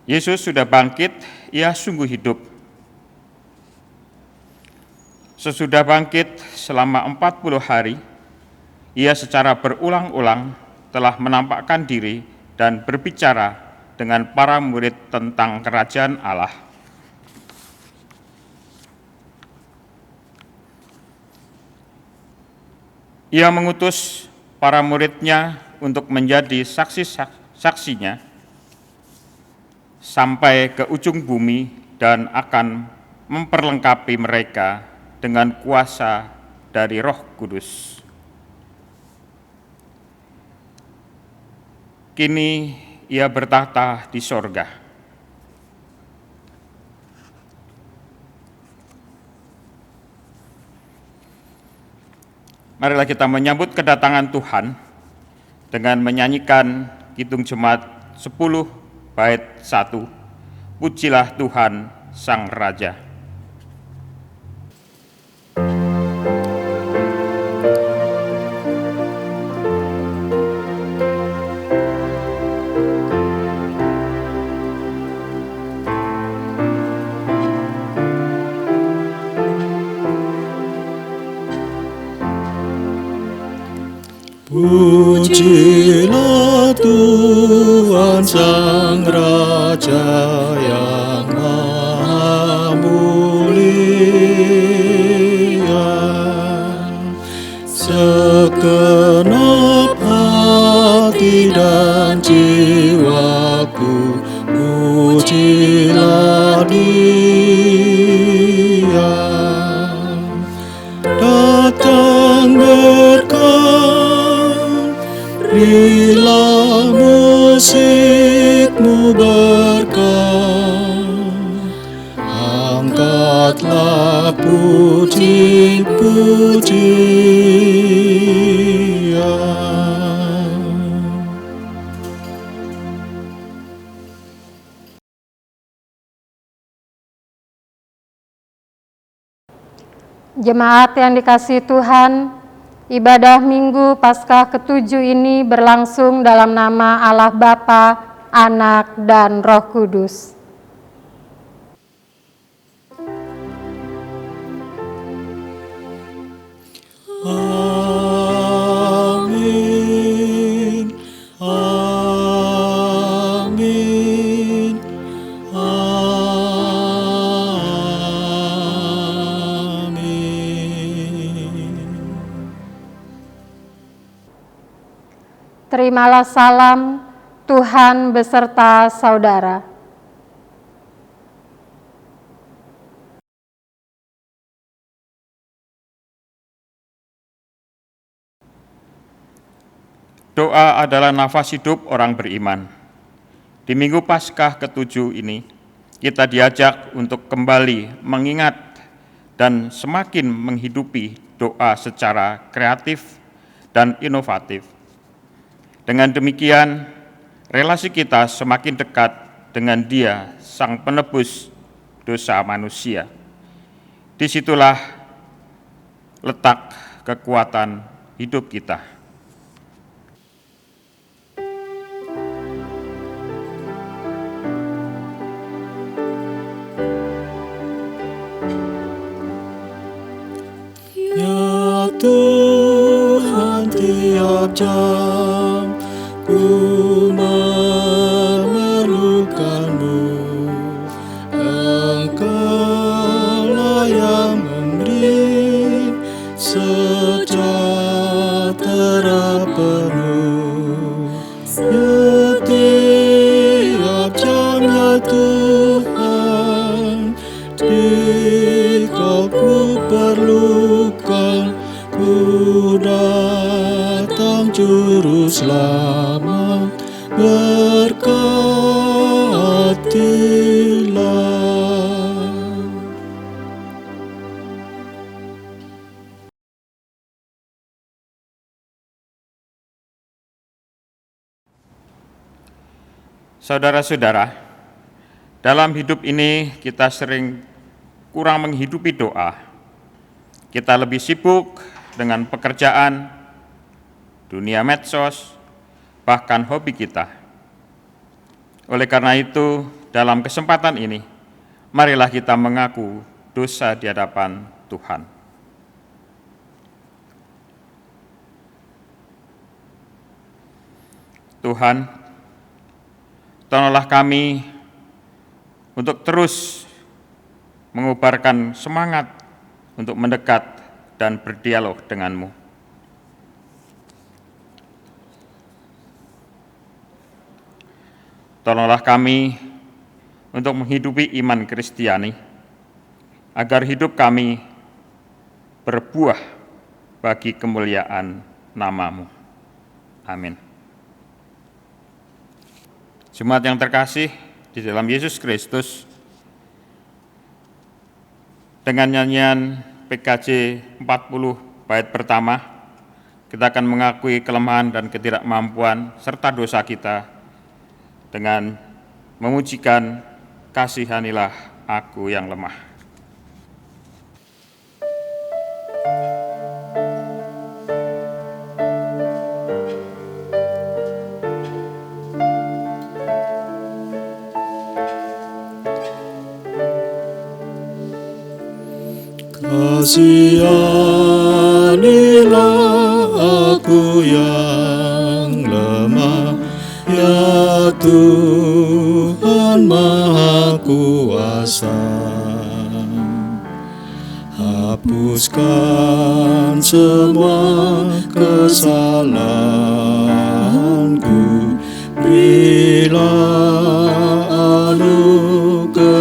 Yesus sudah bangkit, ia sungguh hidup. Sesudah bangkit selama 40 hari, ia secara berulang-ulang telah menampakkan diri dan berbicara dengan para murid tentang kerajaan Allah. Ia mengutus para muridnya untuk menjadi saksi-saksinya sampai ke ujung bumi dan akan memperlengkapi mereka dengan kuasa dari Roh Kudus. Kini ia bertahta di sorga. Marilah kita menyambut kedatangan Tuhan dengan menyanyikan Kidung Jemaat 10 bait 1, Pujilah Tuhan Sang Raja. Pujilah Tuhan Sang Raja yang Maha Mulia, segenap hati dan jiwaku, pujilah Dia. Datang berkat, berilah musikmu berkat, angkatlah puji-pujian. Jemaat yang dikasihi Tuhan, ibadah Minggu Paskah ke-7 ini berlangsung dalam nama Allah Bapa, Anak, dan Roh Kudus. Amin, amin, amin. Terimalah salam Tuhan beserta saudara. Doa adalah nafas hidup orang beriman. Di Minggu Paskah ke-7 ini, kita diajak untuk kembali mengingat dan semakin menghidupi doa secara kreatif dan inovatif. Dengan demikian, relasi kita semakin dekat dengan Dia, Sang Penebus dosa manusia. Disitulah letak kekuatan hidup kita. Ya Tuhan, tiap jam ku memerlukan-Mu. Engkau-lah yang memberi sejahtera penuh. Setiap jam ya Tuhan, Dikau ku perlukan, ku datang Juru Selamat, berkatilah. Saudara-saudara, dalam hidup ini kita sering kurang menghidupi doa. Kita lebih sibuk dengan pekerjaan, dunia medsos, bahkan hobi kita. Oleh karena itu, dalam kesempatan ini, marilah kita mengaku dosa di hadapan Tuhan. Tuhan, tolonglah kami untuk terus mengubarkan semangat untuk mendekat dan berdialog denganmu. Tolonglah kami untuk menghidupi iman Kristiani, agar hidup kami berbuah bagi kemuliaan nama-Mu. Amin. Jemaat yang terkasih di dalam Yesus Kristus, dengan nyanyian PKJ 40 bait pertama, kita akan mengakui kelemahan dan ketidakmampuan serta dosa kita dengan memujikan "Kasihanilah Aku yang Lemah". Kasihanilah aku yang lemah, ya Tuhan Maha Kuasa. Hapuskan semua kesalahanku, berilah anugerah.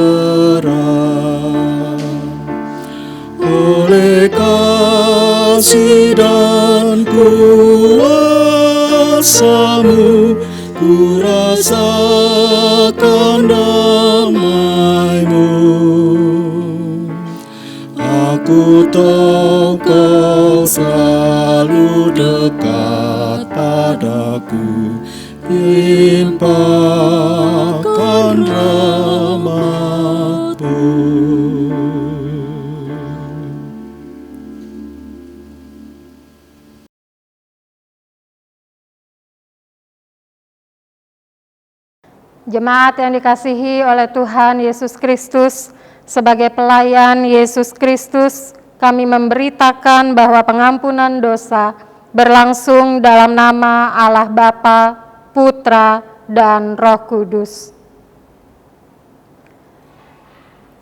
Oleh kasih dan kuasa-Mu, ku rasakan damai-Mu. Aku tahu Kau selalu dekat padaku, limpahkan rahmat-Mu. Jemaat yang dikasihi oleh Tuhan Yesus Kristus, sebagai pelayan Yesus Kristus, kami memberitakan bahwa pengampunan dosa berlangsung dalam nama Allah Bapa, Putra, dan Roh Kudus.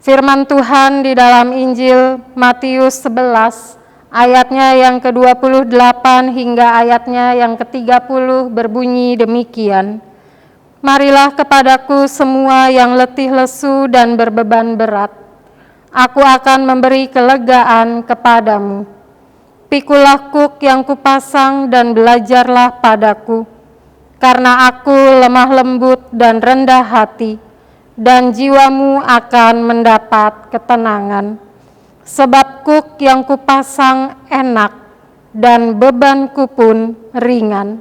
Firman Tuhan di dalam Injil Matius 11, ayatnya yang ke-28 hingga ayatnya yang ke-30 berbunyi demikian. Marilah kepadaku semua yang letih lesu dan berbeban berat. Aku akan memberi kelegaan kepadamu. Pikulah kuk yang kupasang dan belajarlah padaku. Karena aku lemah lembut dan rendah hati, dan jiwamu akan mendapat ketenangan. Sebab kuk yang kupasang enak, dan bebanku pun ringan.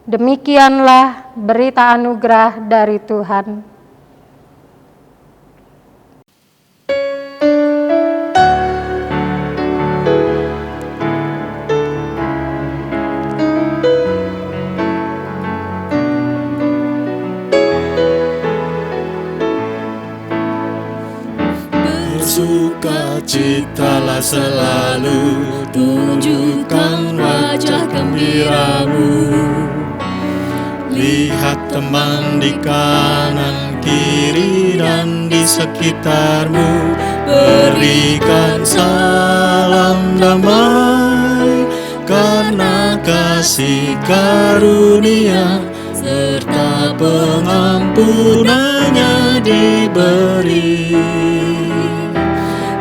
Demikianlah berita anugerah dari Tuhan. Bersukacitalah selalu, tunjukkan wajah gembiramu. Lihat teman di kanan, kiri, dan di sekitarmu. Berikan salam damai, karena kasih karunia serta pengampunannya diberi.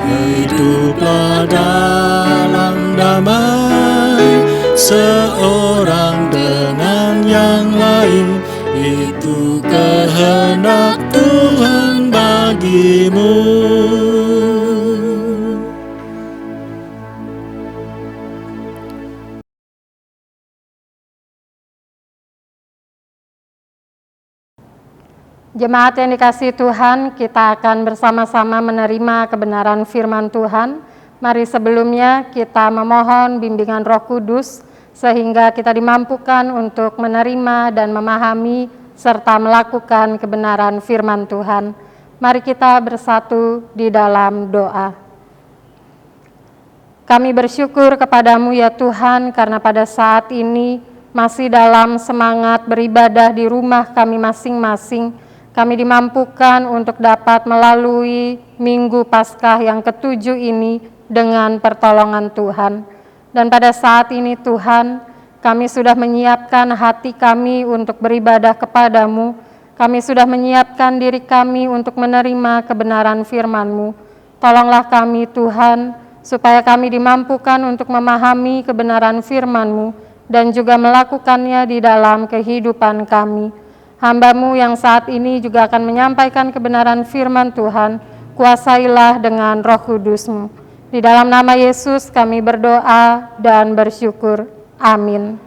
Hiduplah dalam damai, seorang dengan yang lain, itu kehendak Tuhan bagimu. Jemaat yang dikasihi Tuhan, kita akan bersama-sama menerima kebenaran firman Tuhan. Mari sebelumnya kita memohon bimbingan Roh Kudus, sehingga kita dimampukan untuk menerima dan memahami serta melakukan kebenaran firman Tuhan. Mari kita bersatu di dalam doa. Kami bersyukur kepadamu ya Tuhan, karena pada saat ini masih dalam semangat beribadah di rumah kami masing-masing, kami dimampukan untuk dapat melalui Minggu Paskah yang ke-7 ini dengan pertolongan Tuhan. Dan pada saat ini Tuhan, kami sudah menyiapkan hati kami untuk beribadah kepadamu. Kami sudah menyiapkan diri kami untuk menerima kebenaran firman-Mu. Tolonglah kami Tuhan, supaya kami dimampukan untuk memahami kebenaran firman-Mu dan juga melakukannya di dalam kehidupan kami. Hamba-Mu yang saat ini juga akan menyampaikan kebenaran firman Tuhan, kuasailah dengan Roh Kudus-Mu. Di dalam nama Yesus kami berdoa dan bersyukur. Amin.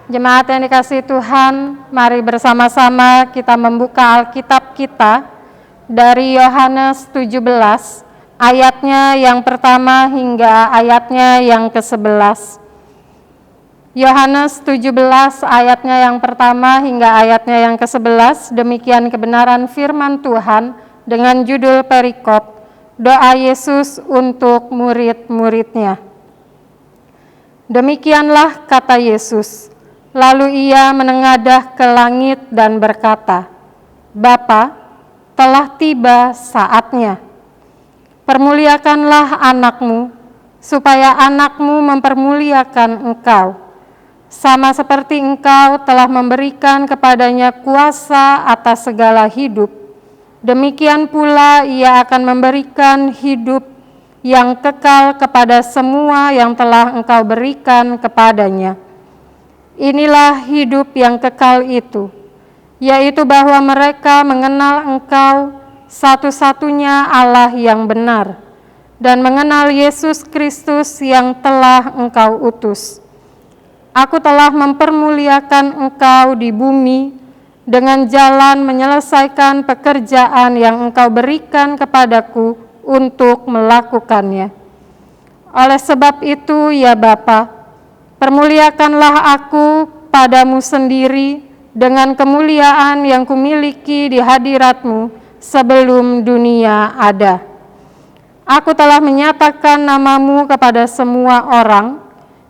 Jemaat yang dikasihi Tuhan, mari bersama-sama kita membuka Alkitab kita dari Yohanes 17, ayatnya yang pertama hingga ayatnya yang ke-11. Yohanes 17 ayatnya yang pertama hingga ayatnya yang ke-11, demikian kebenaran firman Tuhan dengan judul perikop, doa Yesus untuk murid-muridnya. Demikianlah kata Yesus, lalu ia menengadah ke langit dan berkata, Bapa, telah tiba saatnya. Permuliakanlah anakmu, supaya anakmu mempermuliakan engkau, sama seperti engkau telah memberikan kepadanya kuasa atas segala hidup, demikian pula ia akan memberikan hidup yang kekal kepada semua yang telah engkau berikan kepadanya. Inilah hidup yang kekal itu, yaitu bahwa mereka mengenal engkau, satu-satunya Allah yang benar, dan mengenal Yesus Kristus yang telah engkau utus. Aku telah mempermuliakan engkau di bumi dengan jalan menyelesaikan pekerjaan yang engkau berikan kepadaku untuk melakukannya. Oleh sebab itu, ya Bapa, permuliakanlah aku padamu sendiri dengan kemuliaan yang kumiliki di hadirat-Mu sebelum dunia ada. Aku telah menyatakan namamu kepada semua orang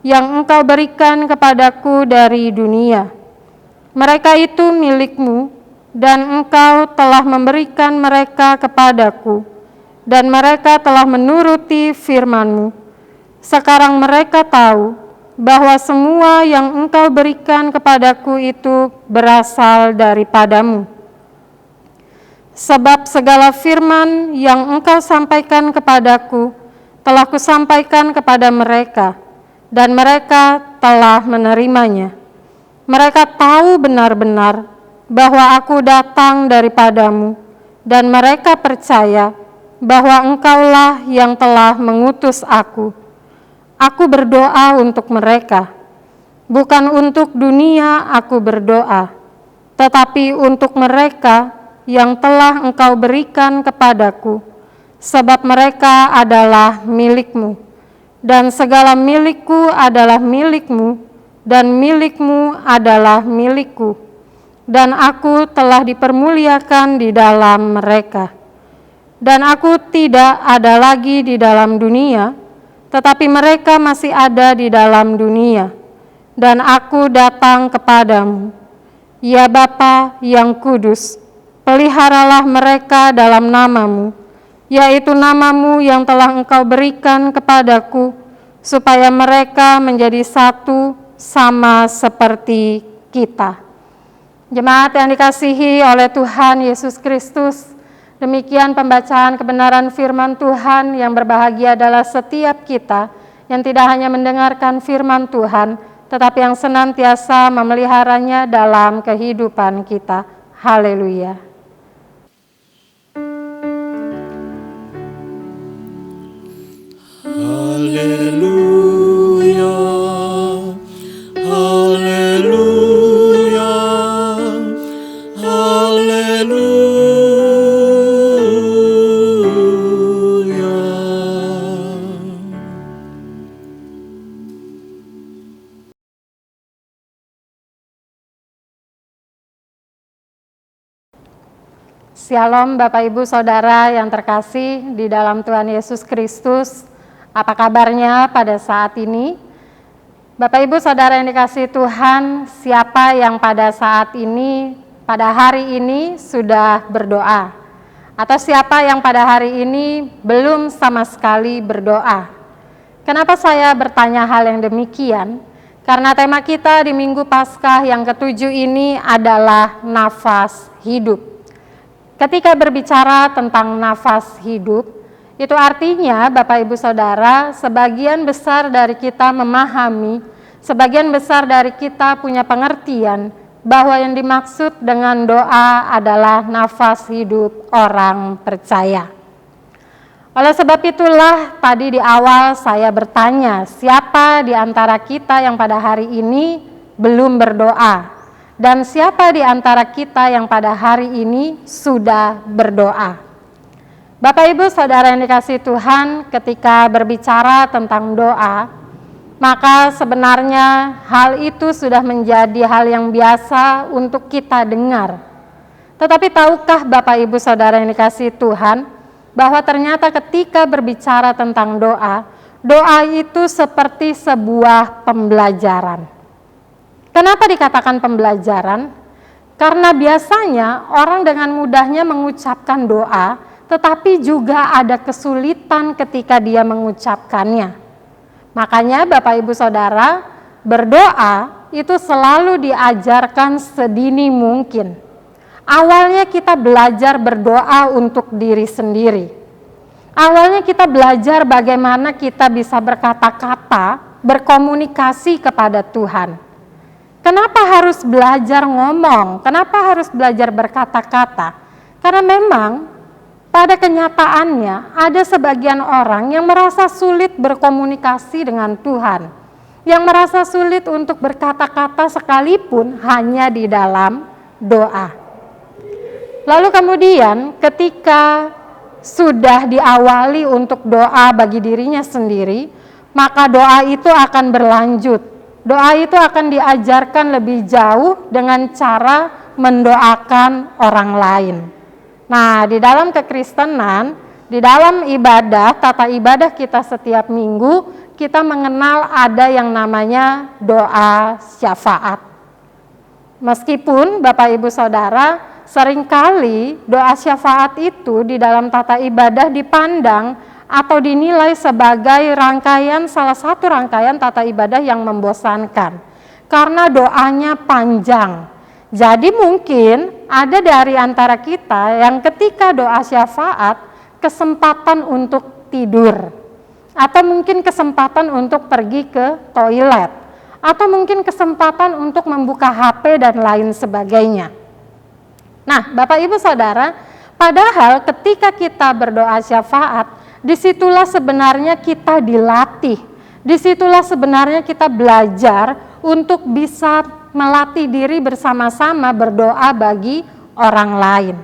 yang engkau berikan kepadaku dari dunia. Mereka itu milikmu, dan engkau telah memberikan mereka kepadaku, dan mereka telah menuruti firman-Mu. Sekarang mereka tahu bahwa semua yang engkau berikan kepadaku itu berasal daripadamu. Sebab segala firman yang engkau sampaikan kepadaku telah kusampaikan kepada mereka, dan mereka telah menerimanya. Mereka tahu benar-benar bahwa aku datang daripadamu, dan mereka percaya bahwa engkaulah yang telah mengutus aku. Aku berdoa untuk mereka, bukan untuk dunia aku berdoa, tetapi untuk mereka yang telah engkau berikan kepadaku, sebab mereka adalah milik-Mu, dan segala milikku adalah milik-Mu, dan milik-Mu adalah milikku, dan aku telah dipermuliakan di dalam mereka. Dan aku tidak ada lagi di dalam dunia, tetapi mereka masih ada di dalam dunia, dan aku datang kepadamu. Ya Bapa yang kudus, peliharalah mereka dalam namamu, yaitu namamu yang telah engkau berikan kepadaku, supaya mereka menjadi satu sama seperti kita. Jemaat yang dikasihi oleh Tuhan Yesus Kristus, demikian pembacaan kebenaran firman Tuhan. Yang berbahagia adalah setiap kita yang tidak hanya mendengarkan firman Tuhan, tetapi yang senantiasa memeliharanya dalam kehidupan kita. Haleluya. Haleluya, haleluya, haleluya. Shalom Bapak Ibu Saudara yang terkasih di dalam Tuhan Yesus Kristus. Apa kabarnya pada saat ini? Bapak Ibu Saudara yang dikasihi Tuhan, siapa yang pada saat ini, pada hari ini sudah berdoa? Atau siapa yang pada hari ini belum sama sekali berdoa? Kenapa saya bertanya hal yang demikian? Karena tema kita di Minggu Paskah yang ke-7 ini adalah nafas hidup. Ketika berbicara tentang nafas hidup, itu artinya Bapak Ibu Saudara, sebagian besar dari kita memahami, sebagian besar dari kita punya pengertian bahwa yang dimaksud dengan doa adalah nafas hidup orang percaya. Oleh sebab itulah tadi di awal saya bertanya, siapa di antara kita yang pada hari ini belum berdoa? Dan siapa di antara kita yang pada hari ini sudah berdoa? Bapak Ibu Saudara yang dikasihi Tuhan, ketika berbicara tentang doa, maka sebenarnya hal itu sudah menjadi hal yang biasa untuk kita dengar. Tetapi tahukah Bapak Ibu Saudara yang dikasihi Tuhan, bahwa ternyata ketika berbicara tentang doa, doa itu seperti sebuah pembelajaran. Kenapa dikatakan pembelajaran? Karena biasanya orang dengan mudahnya mengucapkan doa, tetapi juga ada kesulitan ketika dia mengucapkannya. Makanya Bapak Ibu Saudara, berdoa itu selalu diajarkan sedini mungkin. Awalnya kita belajar berdoa untuk diri sendiri. Awalnya kita belajar bagaimana kita bisa berkata-kata, berkomunikasi kepada Tuhan. Kenapa harus belajar ngomong? Kenapa harus belajar berkata-kata? Karena memang pada kenyataannya ada sebagian orang yang merasa sulit berkomunikasi dengan Tuhan, yang merasa sulit untuk berkata-kata sekalipun hanya di dalam doa. Lalu kemudian ketika sudah diawali untuk doa bagi dirinya sendiri, maka doa itu akan berlanjut. Doa itu akan diajarkan lebih jauh dengan cara mendoakan orang lain. Nah, di dalam kekristenan, di dalam ibadah, tata ibadah kita setiap minggu, kita mengenal ada yang namanya doa syafaat. Meskipun Bapak Ibu Saudara, seringkali doa syafaat itu di dalam tata ibadah dipandang atau dinilai sebagai salah satu rangkaian tata ibadah yang membosankan karena doanya panjang. Jadi mungkin ada dari antara kita yang ketika doa syafaat kesempatan untuk tidur, atau mungkin kesempatan untuk pergi ke toilet, atau mungkin kesempatan untuk membuka HP dan lain sebagainya. Nah, Bapak Ibu Saudara, padahal ketika kita berdoa syafaat, disitulah sebenarnya kita dilatih, disitulah sebenarnya kita belajar untuk bisa melatih diri bersama-sama berdoa bagi orang lain.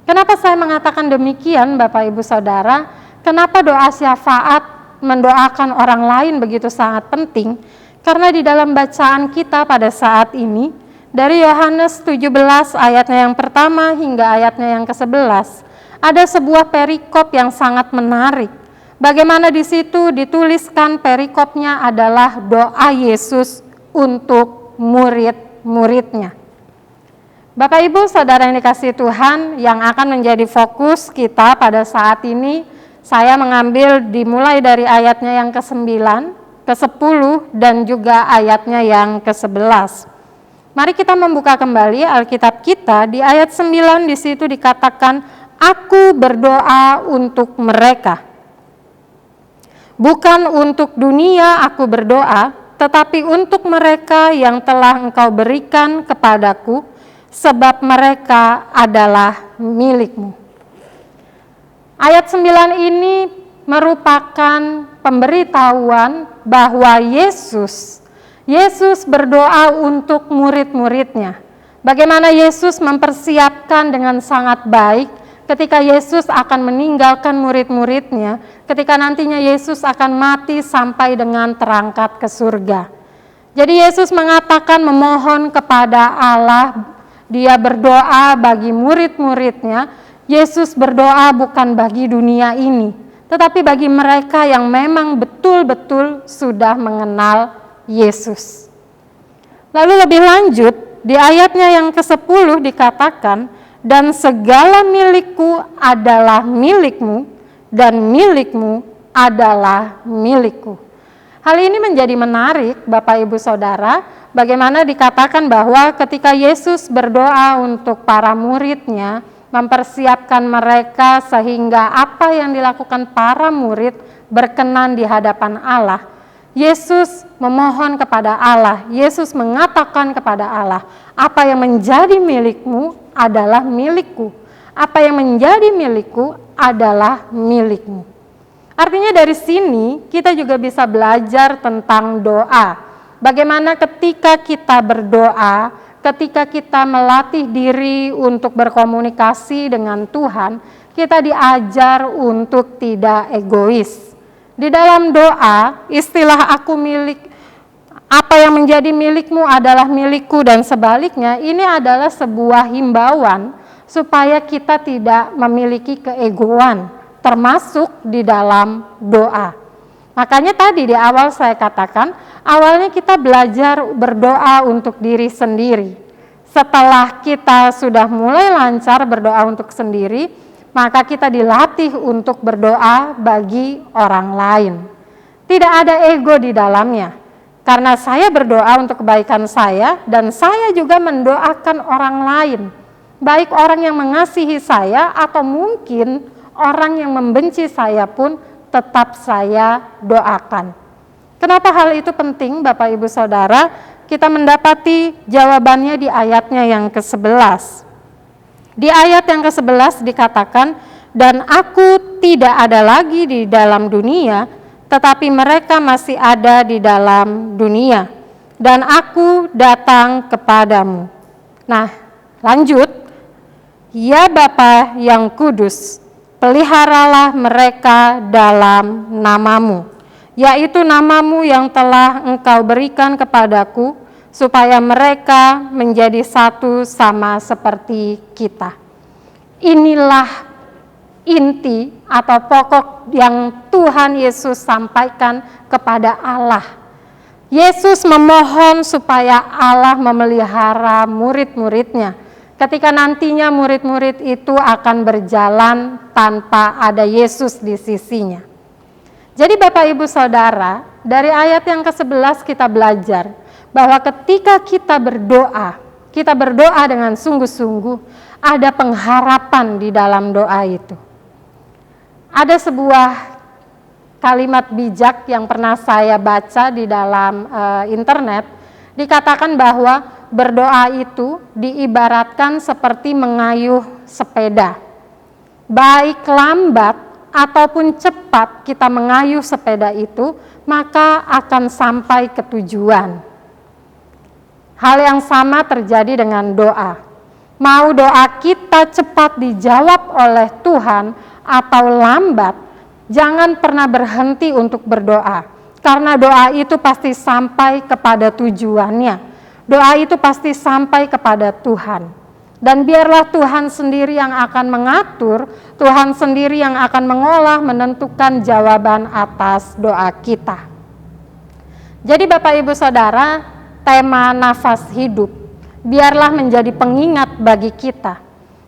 Kenapa saya mengatakan demikian Bapak Ibu Saudara? Kenapa doa syafaat mendoakan orang lain begitu sangat penting? Karena di dalam bacaan kita pada saat ini, dari Yohanes 17 ayatnya yang pertama hingga ayatnya yang ke-11, ada sebuah perikop yang sangat menarik. Bagaimana di situ dituliskan perikopnya adalah doa Yesus untuk murid-muridnya. Bapak Ibu Saudara yang dikasihi Tuhan, yang akan menjadi fokus kita pada saat ini, saya mengambil dimulai dari ayatnya yang ke-9, ke-10, dan juga ayatnya yang ke-11. Mari kita membuka kembali Alkitab kita. Di ayat 9 di situ dikatakan, Aku berdoa untuk mereka. Bukan untuk dunia aku berdoa, tetapi untuk mereka yang telah Engkau berikan kepadaku, sebab mereka adalah milik-Mu. Ayat 9 ini merupakan pemberitahuan bahwa Yesus berdoa untuk murid-muridnya. Bagaimana Yesus mempersiapkan dengan sangat baik ketika Yesus akan meninggalkan murid-muridnya, ketika nantinya Yesus akan mati sampai dengan terangkat ke surga. Jadi Yesus mengatakan memohon kepada Allah, dia berdoa bagi murid-muridnya Yesus berdoa bukan bagi dunia ini, tetapi bagi mereka yang memang betul-betul sudah mengenal Yesus. Lalu lebih lanjut, di ayatnya yang ke-10 dikatakan, dan segala milikku adalah milikmu, dan milikmu adalah milikku. Hal ini menjadi menarik, Bapak Ibu Saudara, bagaimana dikatakan bahwa ketika Yesus berdoa untuk para muridnya, mempersiapkan mereka sehingga apa yang dilakukan para murid berkenan di hadapan Allah. Yesus memohon kepada Allah, Yesus mengatakan kepada Allah, apa yang menjadi milikmu adalah milikku, apa yang menjadi milikku adalah milikmu. Artinya dari sini kita juga bisa belajar tentang doa. Bagaimana ketika kita berdoa, ketika kita melatih diri untuk berkomunikasi dengan Tuhan, kita diajar untuk tidak egois. Di dalam doa, istilah aku milik, apa yang menjadi milikmu adalah milikku dan sebaliknya, ini adalah sebuah himbauan supaya kita tidak memiliki keegoan, termasuk di dalam doa. Makanya tadi di awal saya katakan, awalnya kita belajar berdoa untuk diri sendiri. Setelah kita sudah mulai lancar berdoa untuk sendiri, maka kita dilatih untuk berdoa bagi orang lain. Tidak ada ego di dalamnya, karena saya berdoa untuk kebaikan saya dan saya juga mendoakan orang lain, baik orang yang mengasihi saya atau mungkin orang yang membenci saya pun tetap saya doakan. Kenapa hal itu penting, Bapak Ibu Saudara? Kita mendapati jawabannya di ayatnya yang ke-11. Di ayat yang ke-11 dikatakan, dan aku tidak ada lagi di dalam dunia, tetapi mereka masih ada di dalam dunia, dan aku datang kepadamu. Nah, lanjut, ya Bapa yang kudus, peliharalah mereka dalam namamu, yaitu namamu yang telah engkau berikan kepadaku, supaya mereka menjadi satu sama seperti kita. Inilah inti atau pokok yang Tuhan Yesus sampaikan kepada Allah. Yesus memohon supaya Allah memelihara murid-muridnya, ketika nantinya murid-murid itu akan berjalan tanpa ada Yesus di sisinya. Jadi Bapak Ibu Saudara, dari ayat yang ke-11 kita belajar bahwa ketika kita berdoa dengan sungguh-sungguh, ada pengharapan di dalam doa itu. Ada sebuah kalimat bijak yang pernah saya baca di dalam internet, dikatakan bahwa berdoa itu diibaratkan seperti mengayuh sepeda. Baik lambat ataupun cepat kita mengayuh sepeda itu, maka akan sampai ke tujuan. Hal yang sama terjadi dengan doa. Mau doa kita cepat dijawab oleh Tuhan atau lambat, jangan pernah berhenti untuk berdoa. Karena doa itu pasti sampai kepada tujuannya. Doa itu pasti sampai kepada Tuhan. Dan biarlah Tuhan sendiri yang akan mengatur, Tuhan sendiri yang akan mengolah, menentukan jawaban atas doa kita. Jadi Bapak Ibu Saudara, tema nafas hidup, biarlah menjadi pengingat bagi kita,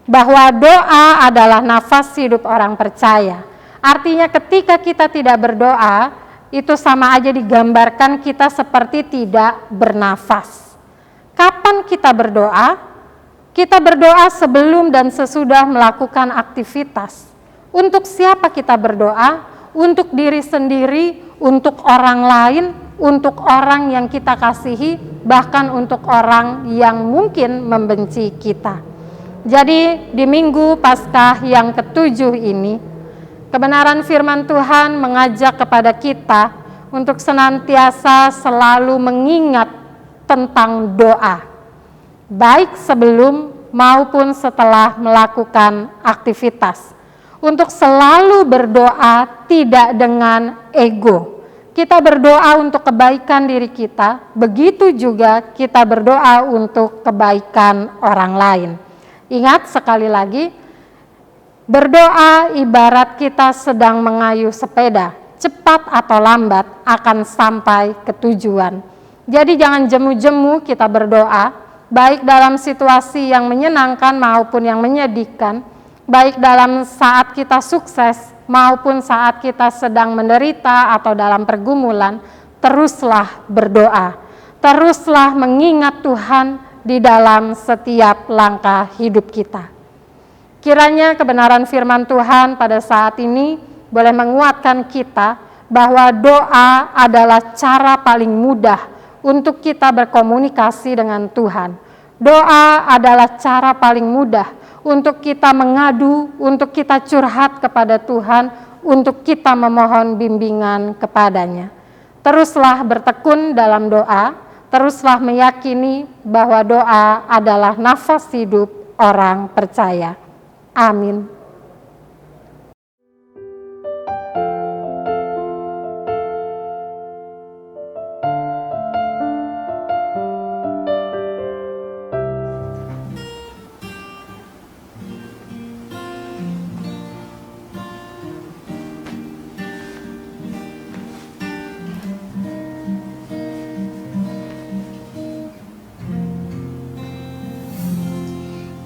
bahwa doa adalah nafas hidup orang percaya. Artinya ketika kita tidak berdoa, itu sama aja digambarkan kita seperti tidak bernafas. Kapan kita berdoa? Kita berdoa sebelum dan sesudah melakukan aktivitas. Untuk siapa kita berdoa? Untuk diri sendiri, untuk orang lain, untuk orang yang kita kasihi, bahkan untuk orang yang mungkin membenci kita. Jadi di Minggu Paskah yang ke-7 ini, kebenaran firman Tuhan mengajak kepada kita untuk senantiasa selalu mengingat tentang doa, baik sebelum maupun setelah melakukan aktivitas. Untuk selalu berdoa tidak dengan ego. Kita berdoa untuk kebaikan diri kita, begitu juga kita berdoa untuk kebaikan orang lain. Ingat sekali lagi, Berdoa ibarat kita sedang mengayuh sepeda, cepat atau lambat akan sampai ke tujuan. Jadi jangan jemu-jemu kita berdoa, baik dalam situasi yang menyenangkan maupun yang menyedihkan, baik dalam saat kita sukses maupun saat kita sedang menderita atau dalam pergumulan. Teruslah berdoa, teruslah mengingat Tuhan di dalam setiap langkah hidup kita. Kiranya kebenaran firman Tuhan pada saat ini boleh menguatkan kita bahwa doa adalah cara paling mudah untuk kita berkomunikasi dengan Tuhan. Doa adalah cara paling mudah untuk kita mengadu, untuk kita curhat kepada Tuhan, untuk kita memohon bimbingan kepadanya. Teruslah bertekun dalam doa, teruslah meyakini bahwa doa adalah nafas hidup orang percaya. Amin.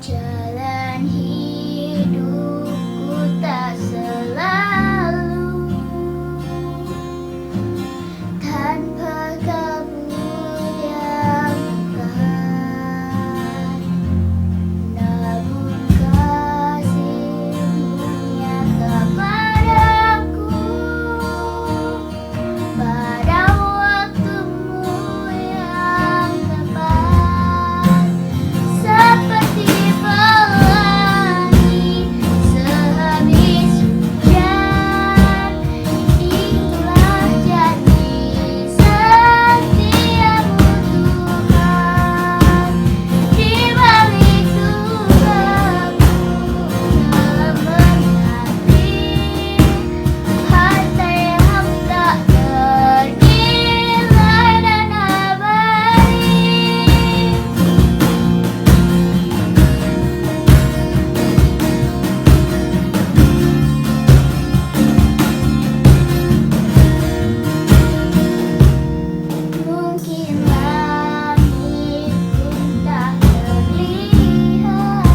Jalan hidupku tak selalu tanpa kabut yang pekat, namun kasih-Mu nyata padaku pada waktu-Mu yang tepat, seperti pelangi sehabis hujan. Itulah janji setia-Mu Tuhan, di balik dukaku dalam menanti harta yang tak ternilai dan abadi. Mungkin langit pun tak terlihat,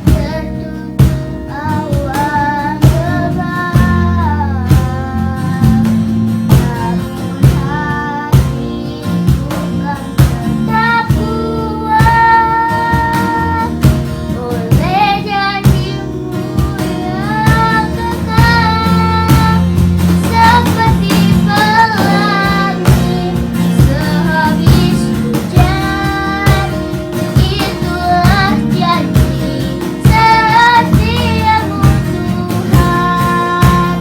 tertutup awan gelap, namun hatiku kan tetap kuat oleh janji-Mu yang kekal, seperti pelangi sehabis hujan. Itulah janji setia-Mu Tuhan,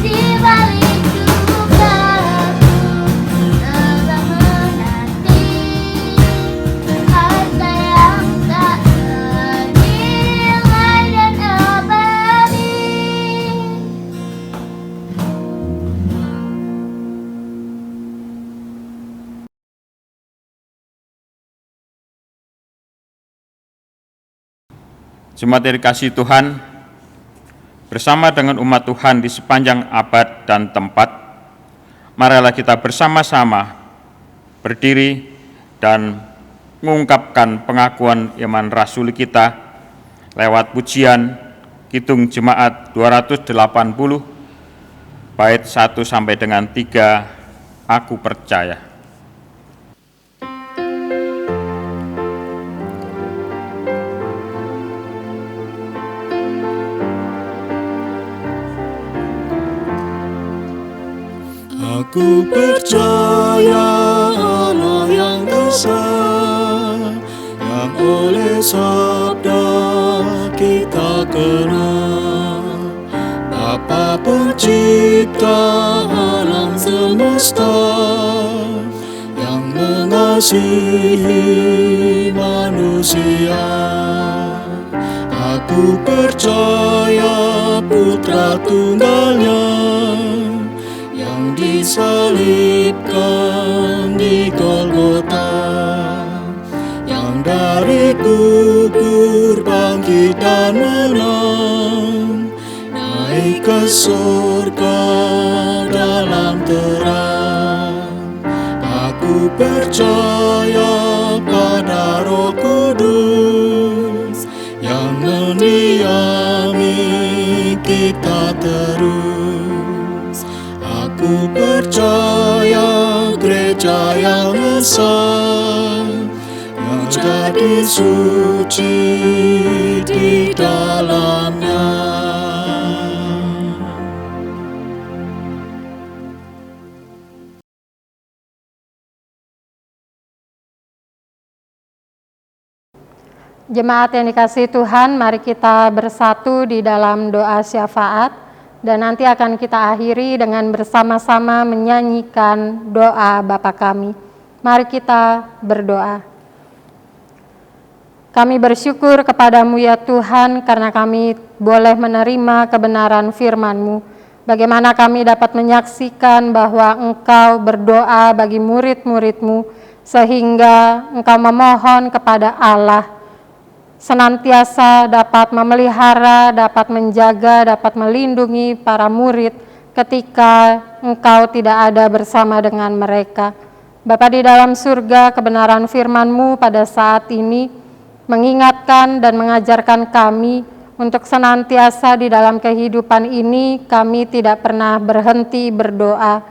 di balik dukaku dalam menanti harta yang tak ternilai dan abadi. Jemaat yang dikasihi Tuhan, bersama dengan umat Tuhan di sepanjang abad dan tempat, marilah kita bersama-sama berdiri dan mengungkapkan pengakuan iman rasuli kita lewat pujian Kidung Jemaat 280 bait 1 sampai dengan 3, Aku Percaya. Aku percaya Allah yang besar, yang oleh sabda kita kenal, Bapa pencipta alam semesta, yang mengasihi manusia. Aku percaya Putra Tunggalnya yang disalibkan di Golgota, yang dari kubur bangkit surga dalam terang. Aku percaya pada Roh Kudus yang mendiami kita terus. Aku percaya gereja yang esa, yang jadi suci di dalamnya. Jemaat yang dikasihi Tuhan, mari kita bersatu di dalam doa syafaat, dan nanti akan kita akhiri dengan bersama-sama menyanyikan doa Bapa Kami. Mari kita berdoa. Kami bersyukur kepadamu ya Tuhan, karena kami boleh menerima kebenaran firman-Mu. Bagaimana kami dapat menyaksikan bahwa Engkau berdoa bagi murid-murid-Mu, sehingga Engkau memohon kepada Allah senantiasa dapat memelihara, dapat menjaga, dapat melindungi para murid ketika Engkau tidak ada bersama dengan mereka. Bapa di dalam surga, kebenaran firman-Mu pada saat ini mengingatkan dan mengajarkan kami untuk senantiasa di dalam kehidupan ini kami tidak pernah berhenti berdoa.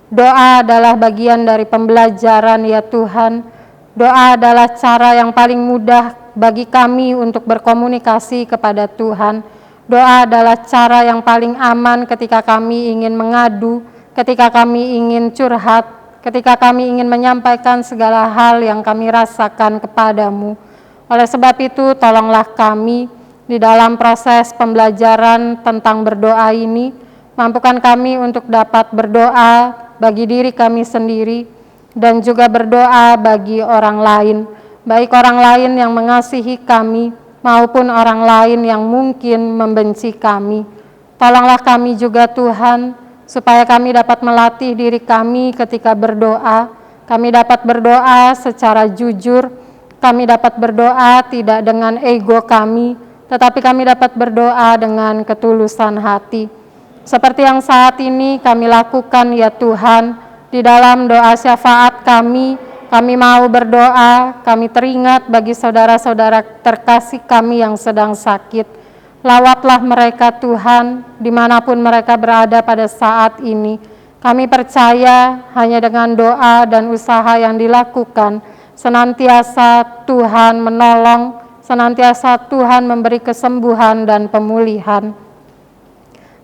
Doa adalah bagian dari pembelajaran ya Tuhan. Doa adalah cara yang paling mudah bagi kami untuk berkomunikasi kepada Tuhan. Doa adalah cara yang paling aman ketika kami ingin mengadu, ketika kami ingin curhat, ketika kami ingin menyampaikan segala hal yang kami rasakan kepadamu. Oleh sebab itu, tolonglah kami di dalam proses pembelajaran tentang berdoa ini, mampukan kami untuk dapat berdoa bagi diri kami sendiri, dan juga berdoa bagi orang lain, baik orang lain yang mengasihi kami maupun orang lain yang mungkin membenci kami. Tolonglah kami juga Tuhan, supaya kami dapat melatih diri kami ketika berdoa. Kami dapat berdoa secara jujur, kami dapat berdoa tidak dengan ego kami, tetapi kami dapat berdoa dengan ketulusan hati. Seperti yang saat ini kami lakukan ya Tuhan, di dalam doa syafaat kami mau berdoa, kami teringat bagi saudara-saudara terkasih kami yang sedang sakit. Lawatlah mereka Tuhan, dimanapun mereka berada pada saat ini. Kami percaya hanya dengan doa dan usaha yang dilakukan, senantiasa Tuhan menolong, senantiasa Tuhan memberi kesembuhan dan pemulihan.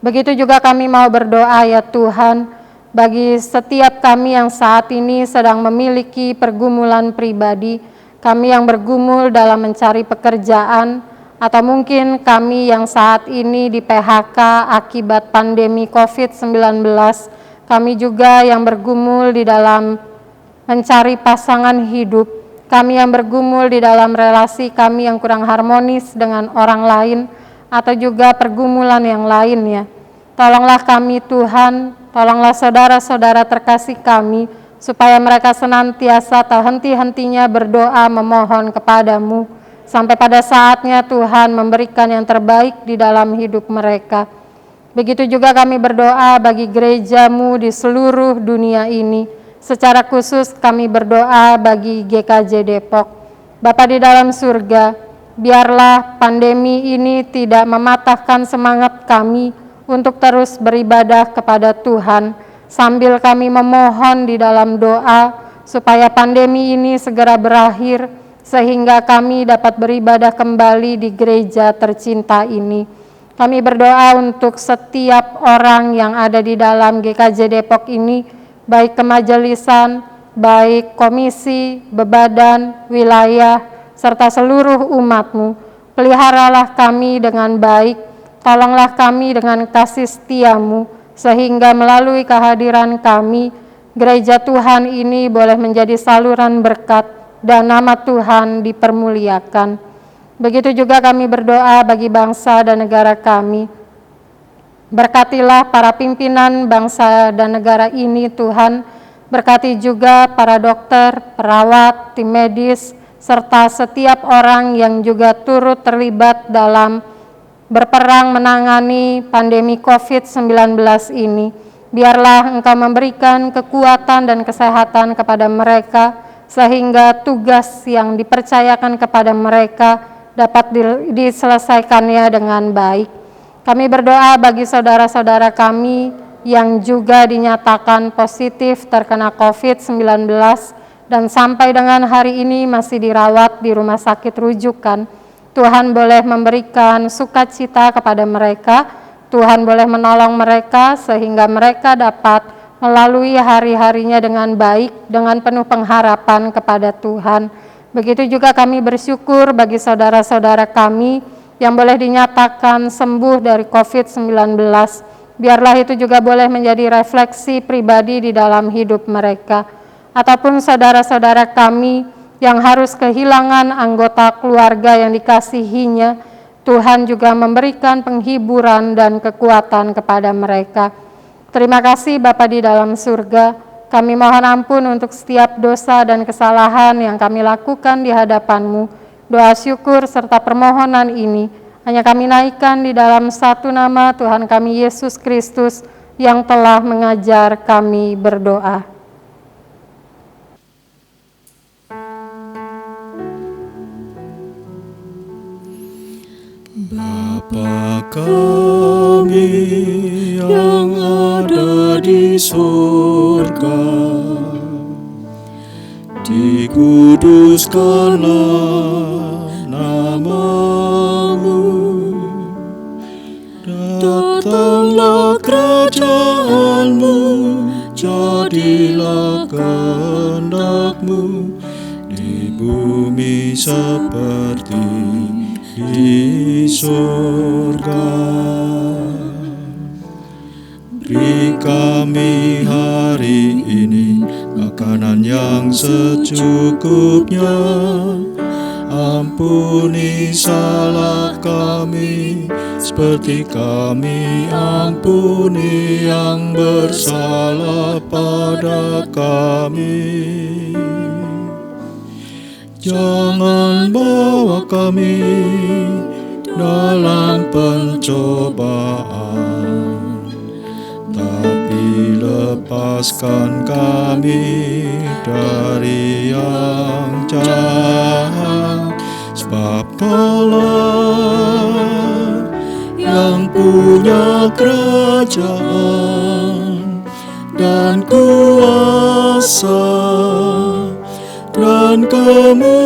Begitu juga kami mau berdoa ya Tuhan, bagi setiap kami yang saat ini sedang memiliki pergumulan pribadi, kami yang bergumul dalam mencari pekerjaan, atau mungkin kami yang saat ini di PHK akibat pandemi COVID-19, kami juga yang bergumul di dalam mencari pasangan hidup, kami yang bergumul di dalam relasi kami yang kurang harmonis dengan orang lain, atau juga pergumulan yang lainnya. Tolonglah kami Tuhan, tolonglah saudara-saudara terkasih kami, supaya mereka senantiasa tak henti-hentinya berdoa memohon kepadamu, sampai pada saatnya Tuhan memberikan yang terbaik di dalam hidup mereka. Begitu juga kami berdoa bagi gereja-Mu di seluruh dunia ini. Secara khusus kami berdoa bagi GKJ Depok. Bapa di dalam surga, biarlah pandemi ini tidak mematahkan semangat kami untuk terus beribadah kepada Tuhan, sambil kami memohon di dalam doa supaya pandemi ini segera berakhir, sehingga kami dapat beribadah kembali di gereja tercinta ini. Kami berdoa untuk setiap orang yang ada di dalam GKJ Depok ini, baik kemajelisan, baik komisi, bebadan, wilayah, serta seluruh umat-Mu. Peliharalah kami dengan baik, tolonglah kami dengan kasih setia-Mu, sehingga melalui kehadiran kami, gereja Tuhan ini boleh menjadi saluran berkat dan nama Tuhan dipermuliakan. Begitu juga kami berdoa bagi bangsa dan negara kami. Berkatilah para pimpinan bangsa dan negara ini Tuhan, berkati juga para dokter, perawat, tim medis, serta setiap orang yang juga turut terlibat dalam berperang menangani pandemi COVID-19 ini. Biarlah Engkau memberikan kekuatan dan kesehatan kepada mereka, sehingga tugas yang dipercayakan kepada mereka dapat diselesaikannya dengan baik. Kami berdoa bagi saudara-saudara kami yang juga dinyatakan positif terkena COVID-19 dan sampai dengan hari ini masih dirawat di rumah sakit rujukan. Tuhan boleh memberikan sukacita kepada mereka, Tuhan boleh menolong mereka sehingga mereka dapat melalui hari-harinya dengan baik, dengan penuh pengharapan kepada Tuhan. Begitu juga kami bersyukur bagi saudara-saudara kami yang boleh dinyatakan sembuh dari COVID-19. Biarlah itu juga boleh menjadi refleksi pribadi di dalam hidup mereka. Ataupun saudara-saudara kami yang harus kehilangan anggota keluarga yang dikasihinya, Tuhan juga memberikan penghiburan dan kekuatan kepada mereka. Terima kasih Bapa di dalam surga, kami mohon ampun untuk setiap dosa dan kesalahan yang kami lakukan di hadapan-Mu. Doa syukur serta permohonan ini hanya kami naikkan di dalam satu nama Tuhan kami Yesus Kristus yang telah mengajar kami berdoa. Bapa kami yang ada di surga, dikuduskanlah nama-Mu, datanglah kerajaan-Mu, jadilah kehendak-Mu di bumi seperti di surga. Beri kami hari ini makanan yang secukupnya. Ampuni salah kami seperti kami ampuni yang bersalah pada kami. Jangan bawa kami dalam pencobaan, tapi lepaskan kami dari yang jahat. Sebab Kaulah yang punya kerajaan dan kuasa dan kemuliaan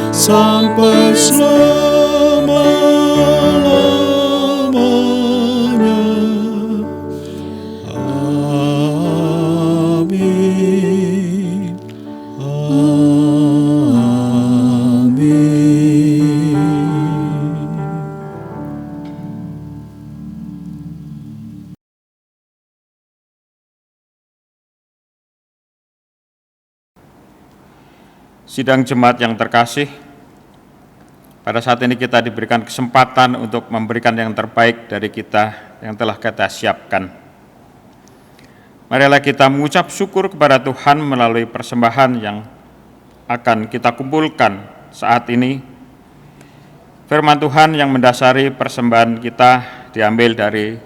sampai selama-lamanya. Amin. Amin. Sidang jemaat yang terkasih, pada saat ini kita diberikan kesempatan untuk memberikan yang terbaik dari kita yang telah kita siapkan. Marilah kita mengucap syukur kepada Tuhan melalui persembahan yang akan kita kumpulkan saat ini. Firman Tuhan yang mendasari persembahan kita diambil dari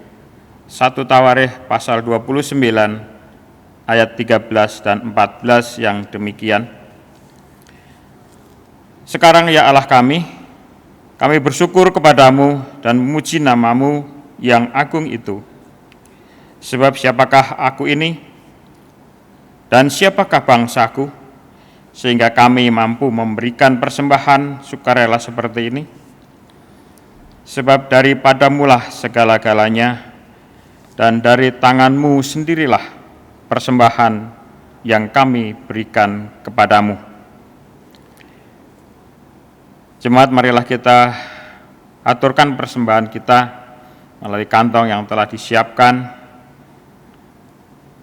1 Tawarikh pasal 29 ayat 13 dan 14 yang demikian. Sekarang ya Allah kami bersyukur kepadamu dan memuji nama-Mu yang agung itu. Sebab siapakah aku ini dan siapakah bangsaku, sehingga kami mampu memberikan persembahan sukarela seperti ini? Sebab daripadamu-lah segala-galanya, dan dari tangan-Mu sendirilah persembahan yang kami berikan kepadamu. Jemaat, marilah kita aturkan persembahan kita melalui kantong yang telah disiapkan.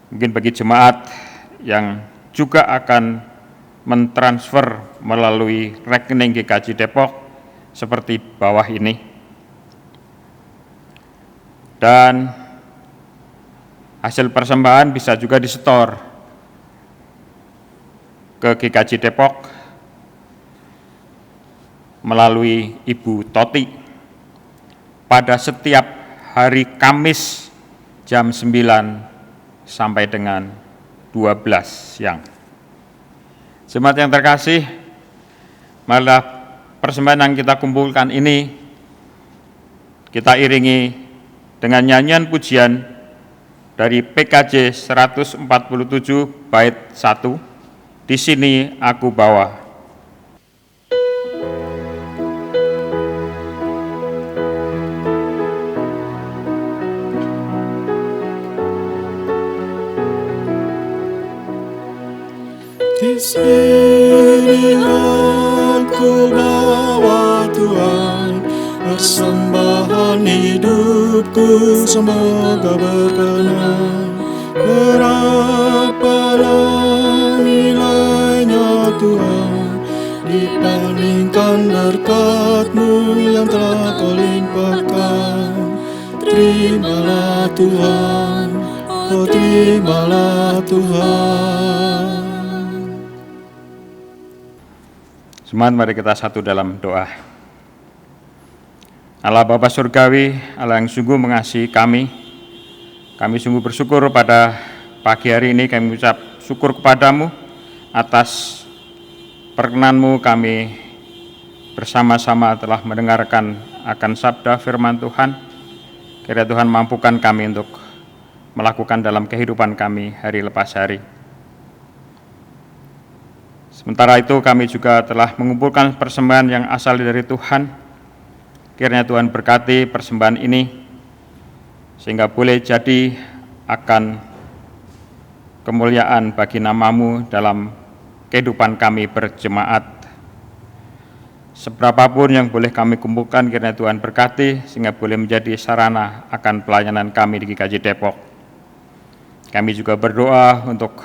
Mungkin bagi jemaat yang juga akan mentransfer melalui rekening GKJ Depok seperti bawah ini. Dan hasil persembahan bisa juga disetor ke GKJ Depok melalui Ibu Toti pada setiap hari Kamis jam 9 sampai dengan 12 siang. Jemaat yang terkasih, marilah persembahan yang kita kumpulkan ini kita iringi dengan nyanyian pujian dari PKJ 147 bait 1, Di Sini Aku Bawa. Di sini aku bawa Tuhan, persembahan hidupku semoga berkenan. Berapalah nilainya Tuhan, dibandingkan berkat-Mu yang telah Kau limpahkan. Terimalah Tuhan, oh terimalah Tuhan. Semuanya mari kita satu dalam doa. Allah Bapa Surgawi, Allah yang sungguh mengasihi kami sungguh bersyukur pada pagi hari ini. Kami mengucap syukur kepadamu atas perkenan-Mu. Kami bersama-sama telah mendengarkan akan sabda firman Tuhan. Kiranya Tuhan mampukan kami untuk melakukan dalam kehidupan kami hari lepas hari. Sementara itu kami juga telah mengumpulkan persembahan yang asal dari Tuhan. Kiranya Tuhan berkati persembahan ini, sehingga boleh jadi akan kemuliaan bagi nama-Mu dalam kehidupan kami berjemaat. Seberapapun yang boleh kami kumpulkan, kiranya Tuhan berkati, sehingga boleh menjadi sarana akan pelayanan kami di GKJ Depok. Kami juga berdoa untuk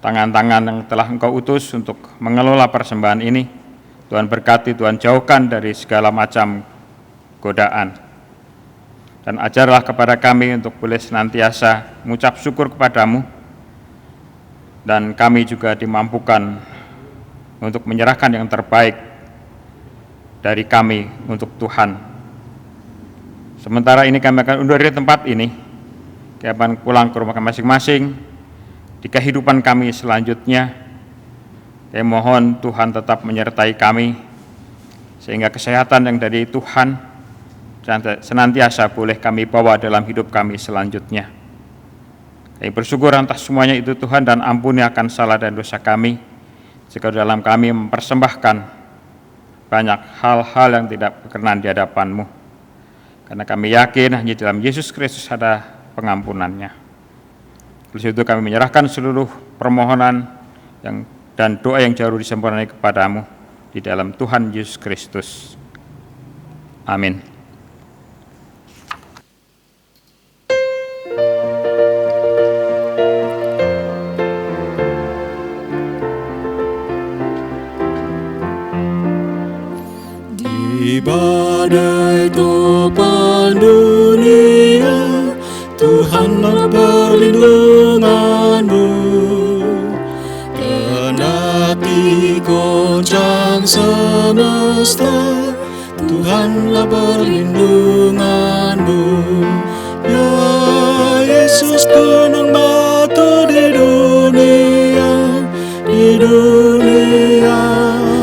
tangan-tangan yang telah Engkau utus untuk mengelola persembahan ini. Tuhan berkati, Tuhan jauhkan dari segala macam godaan. Dan ajarlah kepada kami untuk boleh senantiasa mengucap syukur kepadamu. Dan kami juga dimampukan untuk menyerahkan yang terbaik dari kami untuk Tuhan. Sementara ini kami akan undur dari tempat ini. Kami akan pulang ke rumah masing-masing. Di kehidupan kami selanjutnya, kami mohon Tuhan tetap menyertai kami, sehingga kesehatan yang dari Tuhan senantiasa boleh kami bawa dalam hidup kami selanjutnya. Kami bersyukur atas semuanya itu Tuhan, dan ampuni akan salah dan dosa kami, jika dalam kami mempersembahkan banyak hal-hal yang tidak berkenan di hadapan-Mu. Karena kami yakin hanya dalam Yesus Kristus ada pengampunannya. Oleh itu kami menyerahkan seluruh permohonan dan doa yang jauh disempurnakan kepadamu di dalam Tuhan Yesus Kristus. Amin. Di badai topan dunia, Tuhanlah perlindunganmu. Kendati goncang semesta, Tuhanlah perlindunganmu. Ya Yesus, gunung batu di dunia, di dunia,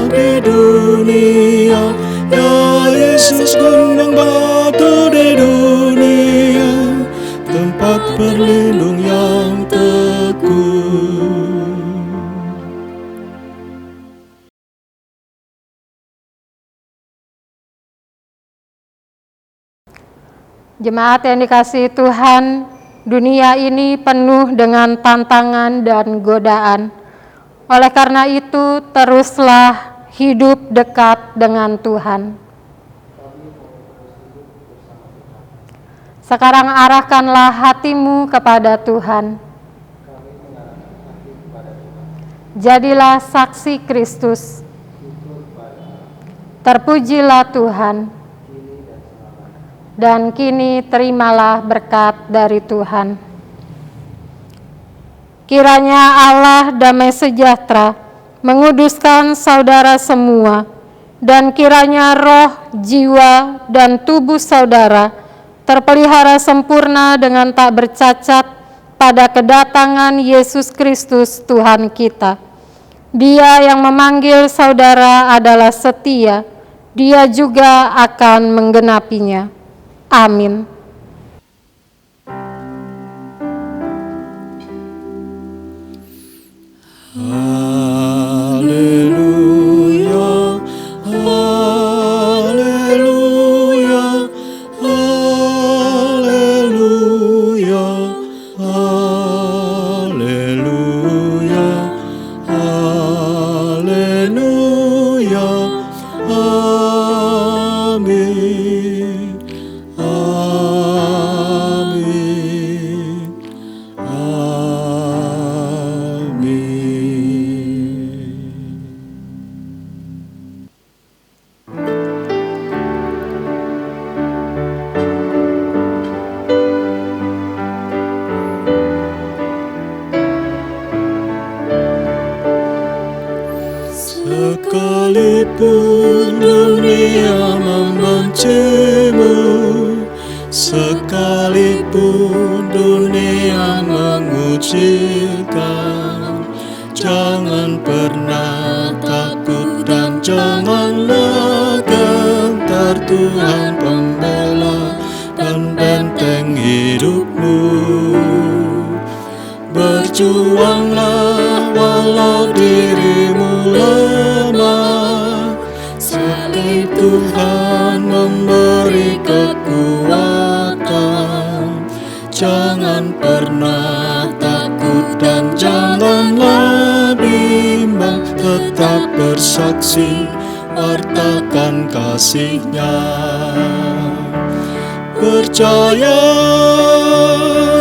di dunia. Ya Yesus, gunung batu di dunia, tempat berlindung yang teguh. Jemaat yang dikasihi Tuhan, dunia ini penuh dengan tantangan dan godaan. Oleh karena itu, teruslah hidup dekat dengan Tuhan. Sekarang arahkanlah hatimu kepada Tuhan. Jadilah saksi Kristus. Terpujilah Tuhan. Dan kini terimalah berkat dari Tuhan. Kiranya Allah damai sejahtera menguduskan saudara semua, dan kiranya roh, jiwa, dan tubuh saudara terpelihara sempurna dengan tak bercacat pada kedatangan Yesus Kristus Tuhan kita. Dia yang memanggil saudara adalah setia, Dia juga akan menggenapinya. Amin. Haleluya, haleluya, haleluya, haleluya, haleluya, amin, amin, amin. Sekalipun dunia membencimu, sekalipun dunia mengucilkan, jangan pernah takut dan janganlah gentar. Tuhan pembela dan benteng hidupmu. Berjuanglah walau dirimu lemah, sebab Tuhan memberi kekuatan. Jangan pernah takut dan janganlah bimbang, tetap bersaksi, wartakan kasih-Nya. Percaya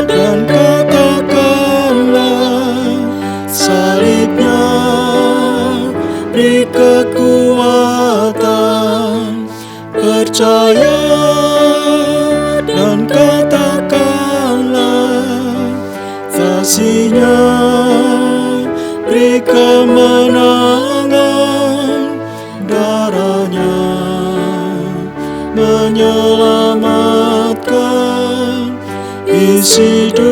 dan katakanlah, salib-Nya beri kekuatan. Percaya dan katakanlah, kasih-Nya beri kemenangan. Darah-Nya menyelamatkan, isi dunia